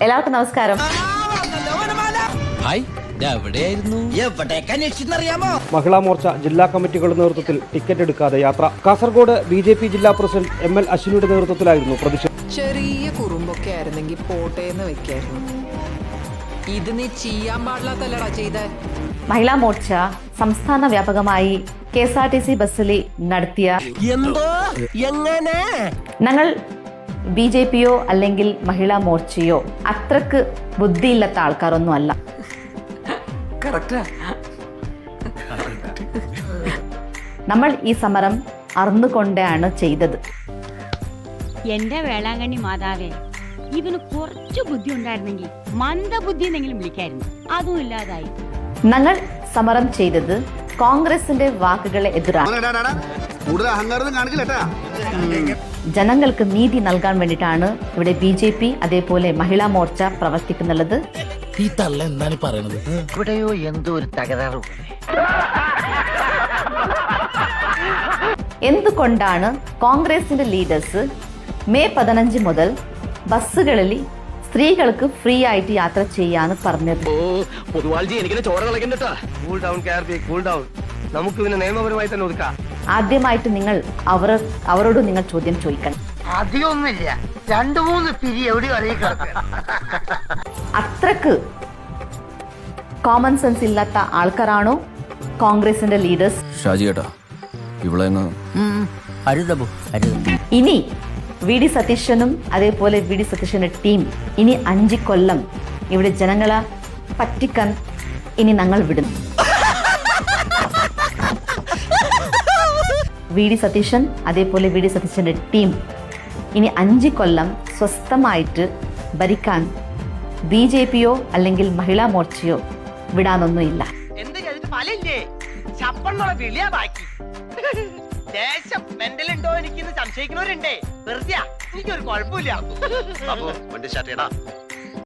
എല്ലാവർക്കും നമസ്കാരം. മഹിളാ മോർച്ച ജില്ലാ കമ്മിറ്റികളുടെ നേതൃത്വത്തിൽ ടിക്കറ്റ് എടുക്കാതെ യാത്ര. കാസർഗോഡ് BJP ജില്ലാ പ്രസിഡന്റ് ML അശ്വിനിയുടെ നേതൃത്വത്തിലായിരുന്നു പ്രതിഷേധം. ചെറിയ കുറുമ്പൊക്കെ ആയിരുന്നെങ്കിൽ പോട്ടേന്ന് വെക്കായിരുന്നു. ഇത് നീ ചെയ്യാൻ പാടില്ലാത്തല്ലടാ ചെയ്ത. മഹിളാ മോർച്ച സംസ്ഥാന വ്യാപകമായി KSRTC ബസ്സിൽ നടത്തിയ ഞങ്ങൾ BJPയോ അല്ലെങ്കിൽ മഹിളാ മോർച്ചയോ അത്രക്ക് ബുദ്ധിയില്ലാത്ത ആൾക്കാരൊന്നും അല്ല. നമ്മൾ ഈ സമരം അറിഞ്ഞുകൊണ്ടാണ് ചെയ്തത്. എന്റെ വേളാങ്കണ്ണി മാതാവേ, ഇവന് കുറച്ചു ബുദ്ധി ഉണ്ടായിരുന്നെങ്കിൽ മന്ദബുദ്ധി എന്നെങ്കിലും വിളിക്കായിരുന്നു. അതും ഇല്ലാതായി. ഞങ്ങൾ സമരം ചെയ്തത് കോൺഗ്രസിന്റെ വാക്കുകളെ എതിരാണ്. ജനങ്ങൾക്ക് നീതി നൽകാൻ വേണ്ടിയിട്ടാണ് ഇവിടെ BJP അതേപോലെ മഹിളാ മോർച്ച പ്രവർത്തിക്കുന്നുള്ളത്. ഈ തള്ള എന്താണ് പറയുന്നത്? ഇവിടെയോ എന്തോ ഒരു തകരാറ്. എന്തുകൊണ്ടാണ് കോൺഗ്രസിന്റെ ലീഡേഴ്സ് മെയ് 15 മുതൽ ബസ്സുകളിൽ സ്ത്രീകൾക്ക് ഫ്രീ ആയിട്ട് യാത്ര ചെയ്യാന്ന് പറഞ്ഞത്? ആദ്യമായിട്ട് നിങ്ങൾ അവരോട് നിങ്ങൾ ചോദ്യം ചോദിക്കണം. അധികമൊന്നുമില്ല, 2-3 പിരി എവിടെ അത്രക്ക് കോമൺ സെൻസ് ഇല്ലാത്ത ആൾക്കാരാണോ കോൺഗ്രസിന്റെ ലീഡേഴ്സ്? ഇനി VD സതീശനും അതേപോലെ VD സതീശന്റെ ടീം ഇനി 5 കൊല്ലം ഇവിടെ ജനങ്ങളെ പറ്റിക്കാൻ ഇനി ഞങ്ങൾ വിടും. VD സതീശൻ അതേപോലെ VD സതീശന്റെ ടീം ഇനി 5 കൊല്ലം സ്വസ്ഥമായിട്ട് ഭരിക്കാൻ BJPയോ അല്ലെങ്കിൽ മഹിളാ മോർച്ചയോ വിടാനൊന്നുമില്ല. ദേശം മെന്റലുണ്ടോ എനിക്കിന്ന് സംശയിക്കുന്നവരുണ്ടേ. വെറുതെ എനിക്കൊരു കുഴപ്പമില്ല.